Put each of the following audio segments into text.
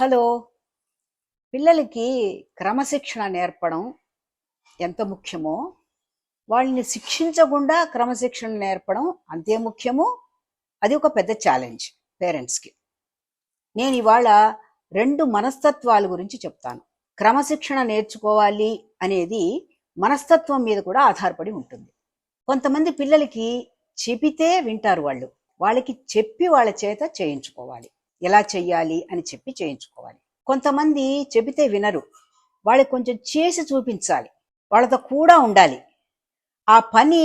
Hello. పిల్లలకి క్రమశిక్షణ నేర్పడం ఎంత ముఖ్యమో, వాళ్ళని శిక్షించకుండా క్రమశిక్షణ నేర్పడం అంతే ముఖ్యము. అది ఒక పెద్ద ఛాలెంజ్ పేరెంట్స్కి. నేను ఇవాళ 2 మనస్తత్వాల గురించి చెప్తాను. క్రమశిక్షణ నేర్చుకోవాలి అనేది మనస్తత్వం మీద కూడా ఆధారపడి ఉంటుంది. కొంతమంది పిల్లలకి చెబితే వింటారు. వాళ్ళకి చెప్పి వాళ్ళ చేత చేయించుకోవాలి. ఎలా చెయ్యాలి అని చెప్పి చేయించుకోవాలి. కొంతమంది చెబితే వినరు. వాళ్ళకి కొంచెం చేసి చూపించాలి. వాళ్ళతో కూడా ఉండాలి. ఆ పని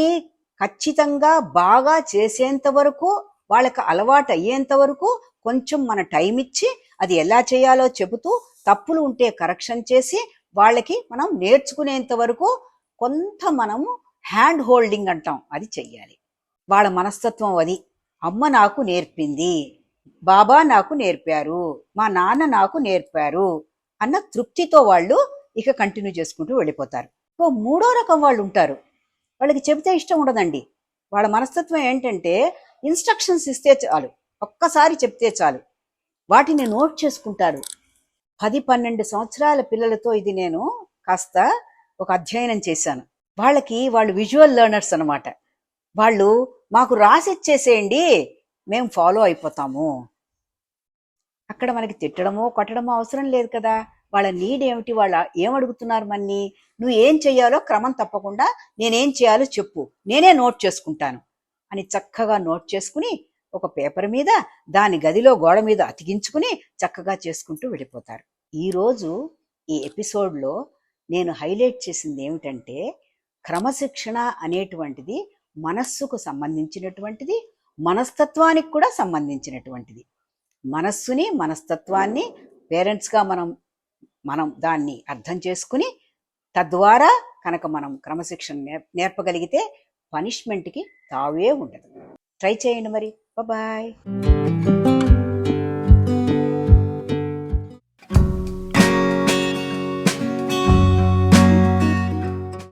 ఖచ్చితంగా బాగా చేసేంత వరకు, వాళ్ళకి అలవాటు అయ్యేంత వరకు కొంచెం మన టైం ఇచ్చి అది ఎలా చేయాలో చెబుతూ, తప్పులు ఉంటే కరెక్షన్ చేసి వాళ్ళకి మనం నేర్చుకునేంత వరకు కొంత మనము హ్యాండ్ హోల్డింగ్ అంటాం, అది చెయ్యాలి. వాళ్ళ మనస్తత్వం అది. అమ్మ నాకు నేర్పింది, బాబా నాకు నేర్పారు, మా నాన్న నాకు నేర్పారు అన్న తృప్తితో వాళ్ళు ఇక కంటిన్యూ చేసుకుంటూ వెళ్ళిపోతారు. మూడో రకం వాళ్ళు ఉంటారు. వాళ్ళకి చెబితే ఇష్టం ఉండదండి. వాళ్ళ మనస్తత్వం ఏంటంటే, ఇన్స్ట్రక్షన్స్ ఇస్తే చాలు, ఒక్కసారి చెప్తే చాలు, వాటిని నోట్ చేసుకుంటారు. 10-12 సంవత్సరాల పిల్లలతో ఇది నేను కాస్త ఒక అధ్యయనం చేశాను. వాళ్ళు విజువల్ లెర్నర్స్ అనమాట. వాళ్ళు మాకు రాసిచ్చేసేయండి, మేము ఫాలో అయిపోతాము. అక్కడ మనకి తిట్టడమో కొట్టడమో అవసరం లేదు కదా. వాళ్ళ నీడ్ ఏమిటి, వాళ్ళు ఏమడుగుతున్నారు మన్ని, నువ్వు ఏం చెయ్యాలో క్రమం తప్పకుండా నేనేం చేయాలో చెప్పు, నేనే నోట్ చేసుకుంటాను అని చక్కగా నోట్ చేసుకుని ఒక పేపర్ మీద దాని గదిలో గోడ మీద అతికించుకుని చక్కగా చేసుకుంటూ వెళ్ళిపోతారు. ఈరోజు ఈ ఎపిసోడ్లో నేను హైలైట్ చేసింది ఏమిటంటే, క్రమశిక్షణ అనేటువంటిది మనస్సుకు సంబంధించినటువంటిది, మనస్తత్వానికి కూడా సంబంధించినటువంటిది. మనస్సుని, మనస్తత్వాన్ని పేరెంట్స్గా మనం దాన్ని అర్థం చేసుకుని, తద్వారా కనుక మనం క్రమశిక్షణ నేర్పగలిగితే పనిష్మెంట్కి తావే ఉండదు. ట్రై చేయండి మరి. బాయ్.